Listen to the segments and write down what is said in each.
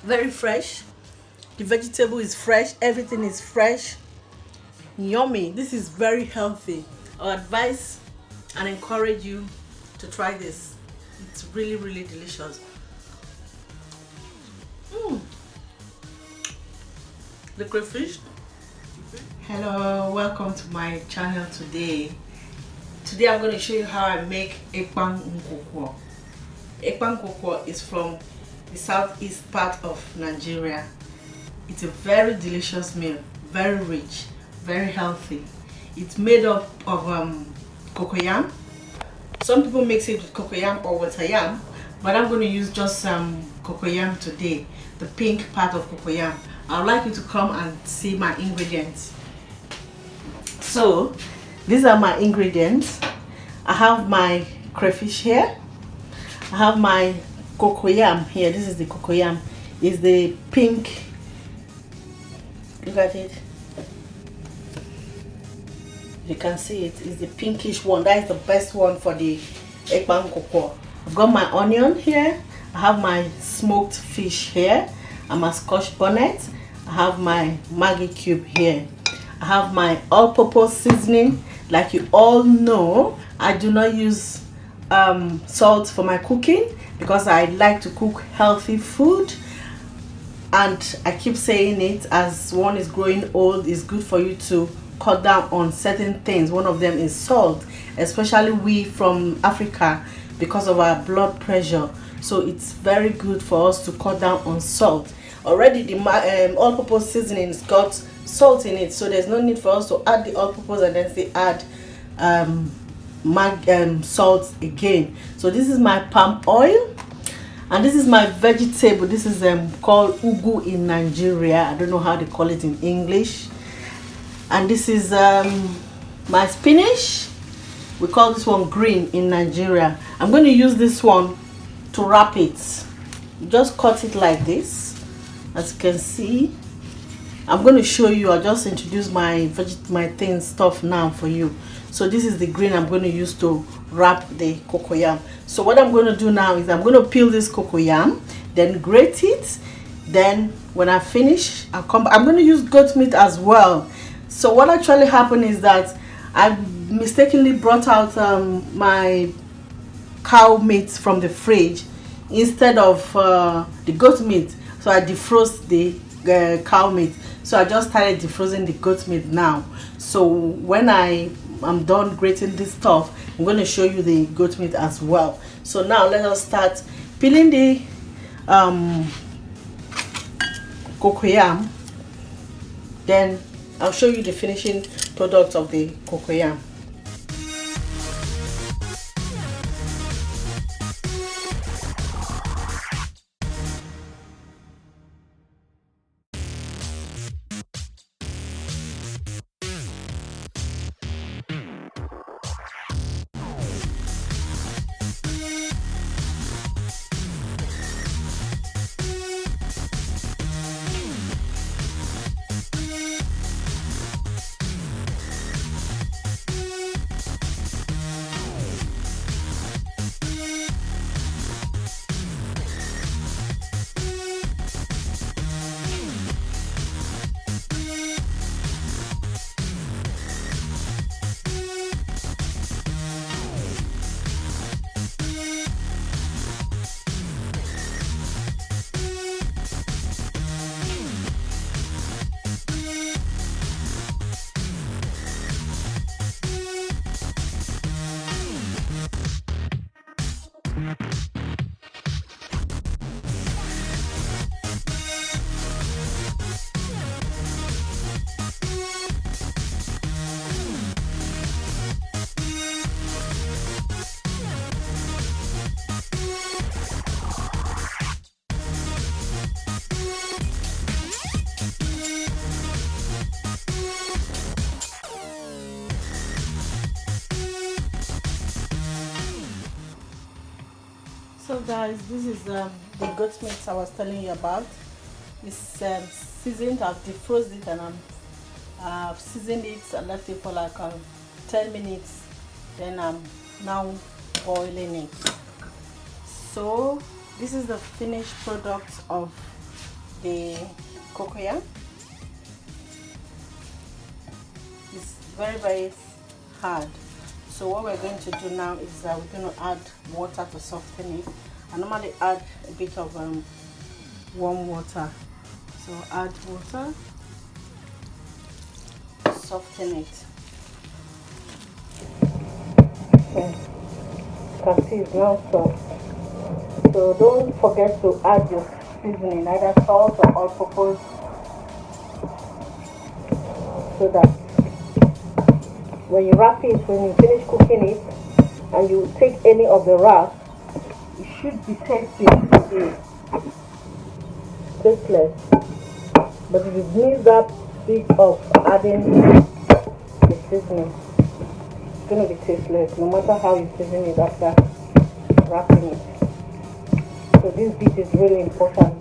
Very fresh. The vegetable is fresh, everything is fresh. Yummy. This is very healthy. I advise and encourage you to try this. It's really, really delicious. The crayfish. Hello, welcome to my channel today. Today I'm going to show you how I make Ekpang Nkukwo. Ekpang Nkukwo is from the southeast part of Nigeria. It's a very delicious meal, very rich, very healthy. It's made up of cocoyam. Some people mix it with cocoyam or water yam, but I'm going to use just cocoyam today, the pink part of cocoyam. I'd like you to come and see my ingredients. So these are my ingredients. I have my crayfish here. I have my cocoyam here. This is the cocoyam. It's the pink. Look at it. You can see it is the pinkish one. That is the best one for the Ekpang Nkukwo. I've got my onion here. I have my smoked fish here. And my scotch bonnet. I have my Maggi cube here. I have my all-purpose seasoning. Like you all know, I do not use salt for my cooking because I like to cook healthy food. And I keep saying it, as one is growing old, it's good for you to cut down on certain things. One of them is salt, especially we from Africa, because of our blood pressure. So it's very good for us to cut down on salt. Already the all-purpose seasoning has got salt in it, so there's no need for us to add the all-purpose and then say add salt again. So this is my palm oil, and this is my vegetable. This is called ugu in Nigeria. I don't know how they call it in English. And this is my spinach. We call this one green in Nigeria. I'm going to use this one to wrap it. Just cut it like this. As you can see, I'm going to show you. I'll just introduce my stuff now for you. So this is the green I'm going to use to wrap the cocoyam. So what I'm going to do now is I'm going to peel this cocoyam, then grate it. Then when I finish, I'm going to use goat meat as well. So what actually happened is that I mistakenly brought out my cow meat from the fridge instead of the goat meat. So I defrost the cow meat. So I just started defrosting the goat meat now. So when I'm done grating this stuff, I'm going to show you the goat meat as well. So now let us start peeling the cocoyam. Then I'll show you the finishing product of the cocoyam. So guys, this is the goat meat I was telling you about. It's seasoned. I've defrosted it and I've seasoned it and left it for like 10 minutes. Then I'm now boiling it. So this is the finished product of the cocoyam. It's very hard. So what we're going to do now is that we're going to add water to soften it. I normally add a bit of warm water. So add water to soften it. Okay. You can see it's now soft. So don't forget to add your seasoning, either salt or all-purpose, so that when you wrap it, when you finish cooking it, and you take any of the wrap, it should be tasty. Tasteless. But if you miss that bit of adding the seasoning, it's going to be tasteless, no matter how you season it after wrapping it. So this bit is really important.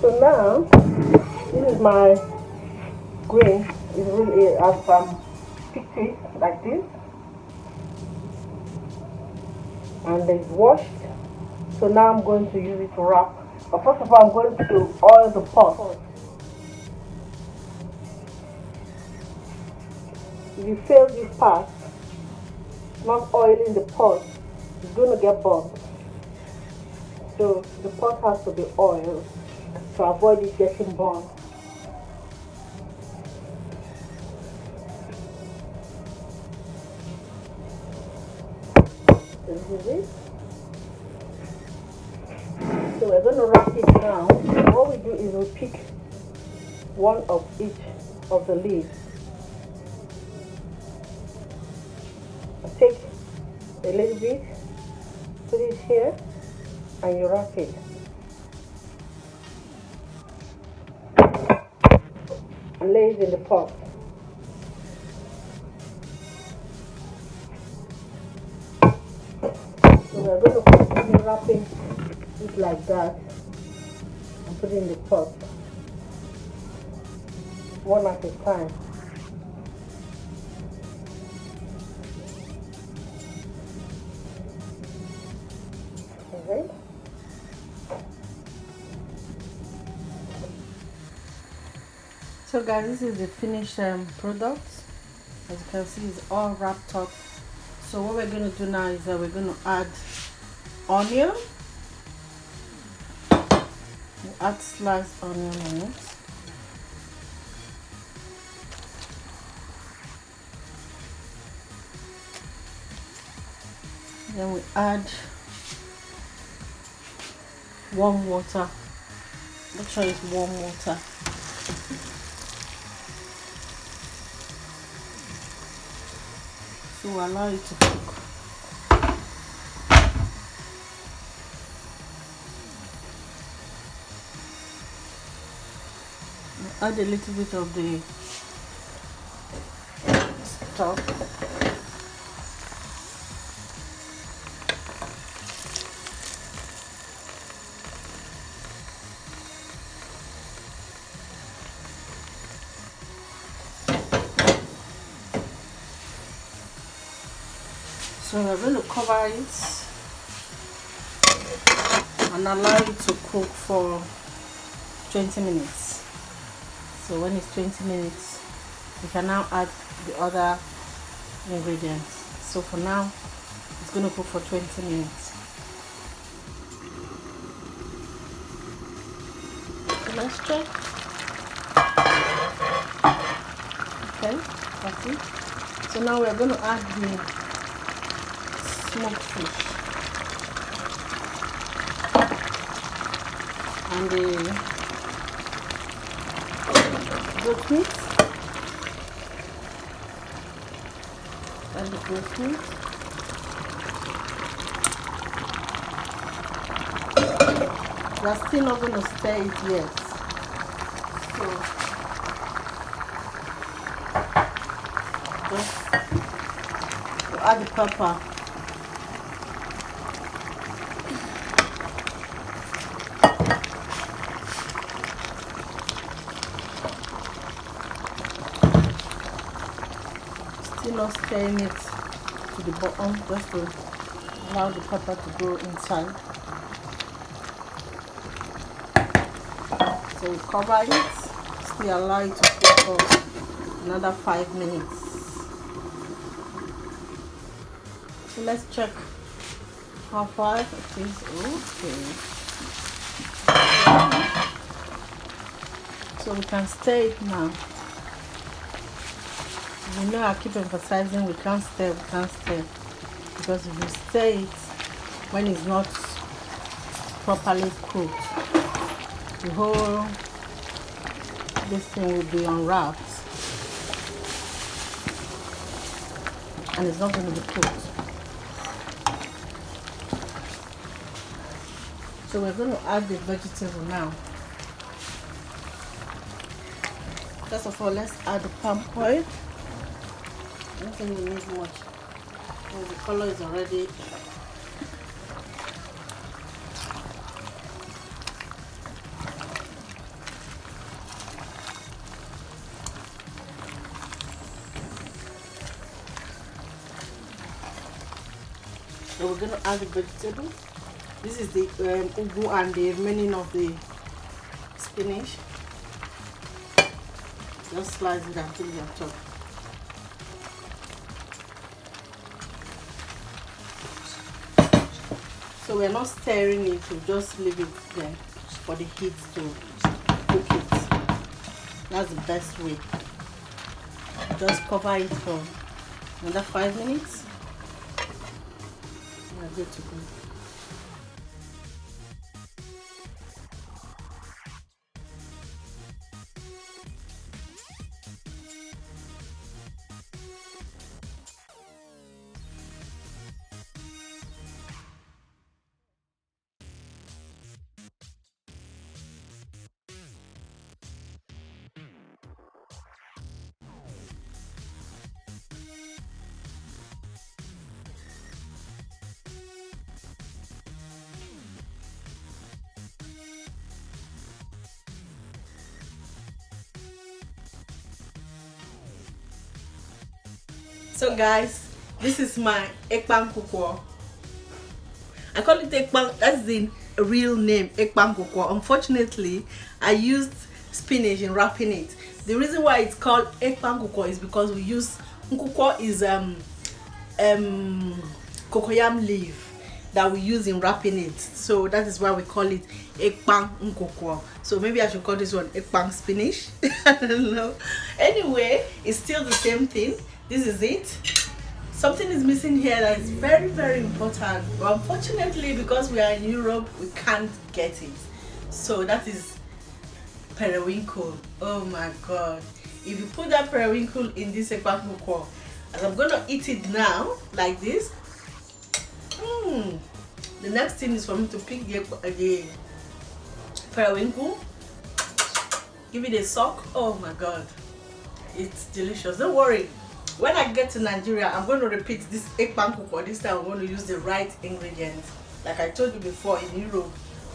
So now, this is my green. It's really as picked it like this, and it's washed. So now I'm going to use it to wrap. But first of all, I'm going to oil the pot. If you fail this part, not oiling the pot, it's going to get burnt. So the pot has to be oiled to avoid it getting burnt. So this is it. So we're going to wrap it now. What we do is we pick one of each of the leaves. Take a little bit, put it here, and you wrap it. And lay it in the pot. So we're going to continue wrapping it like that and put it in the pot, one at a time. Okay. So guys, this is the finished product. As you can see, it's all wrapped up. So what we're going to do now is that we're going to add onion. We'll add sliced onion on it. Then we add warm water. Make sure it's warm water. So allow it to cook. Add a little bit of the stock. So we're going to cover it and allow it to cook for 20 minutes. So when it's 20 minutes, we can now add the other ingredients. So for now, it's going to cook for 20 minutes. So let's check. Okay, that's it. So now we're going to add the smoked fish and the goat meat and the goat meat. We're still not going to stir it yet. So just add the pepper. Still not stirring it to the bottom, just to allow the pepper to go inside. So we cover it, still allow it to cook for another 5 minutes. So let's check how far it is. Okay. So we can stir it now. You know, I keep emphasizing we can't stir, because if you stir it when it's not properly cooked, the whole this thing will be unwrapped and it's not going to be cooked. So we're going to add the vegetable now. First of all, let's add the palm oil. I don't think we need much. Oh, the color is already so we're going to add the vegetable. This is the ugu and the remaining of the spinach. Just slice it until you are top. So we're not stirring it, we just leave it there for the heat to cook it. That's the best way. Just cover it for another 5 minutes. We're good to go. So guys, this is my Ekpang Nkukwo. I call it Ekpang, that's the real name, Ekpang Nkukwo. Unfortunately, I used spinach in wrapping it. The reason why it's called Ekpang Nkukwo is because we use Nkukwo is cocoyam leaf that we use in wrapping it. So that is why we call it Ekpang Nkukwo. So maybe I should call this one Ekpang spinach. I don't know. Anyway, it's still the same thing. This is it. Something is missing here that is very, very important, but unfortunately because we are in Europe we can't get it. So that is periwinkle. Oh my god, if you put that periwinkle in this Ekpang Nkukwo, as I'm gonna eat it now like this, the next thing is for me to pick the periwinkle, give it a suck. Oh my god, it's delicious. Don't worry, when I get to Nigeria, I'm going to repeat this Ekpang Nkukwo. This time I'm going to use the right ingredients. Like I told you before, in Europe,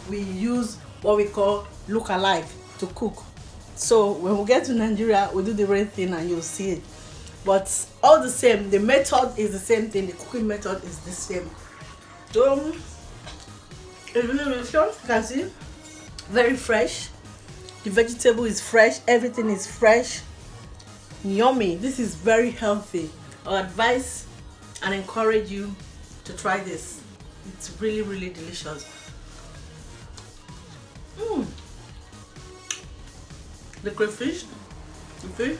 we use what we call look-alike to cook. So when we get to Nigeria, we do the right thing and you'll see it. But all the same, the method is the same thing. The cooking method is the same. So it's really delicious. You can see, very fresh. The vegetable is fresh. Everything is fresh. Yummy. This is very healthy. I advise and encourage you to try this. It's really, really delicious. The crayfish, the fish,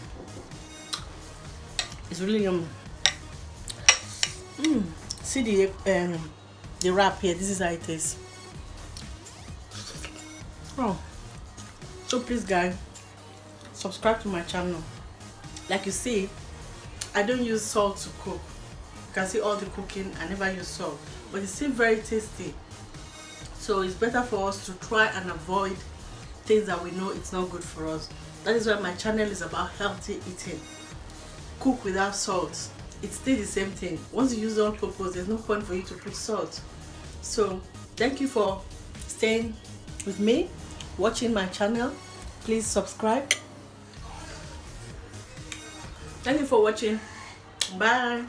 is really yummy. See the wrap here. This is how it tastes. Oh, so please guys, subscribe to my channel. Like you see, I don't use salt to cook. You can see all the cooking, I never use salt, but it's still very tasty. So it's better for us to try and avoid things that we know it's not good for us. That is why my channel is about healthy eating. Cook without salt. It's still the same thing. Once you use all purpose, there's no point for you to put salt. So thank you for staying with me, watching my channel. Please subscribe. Thank you for watching. Bye.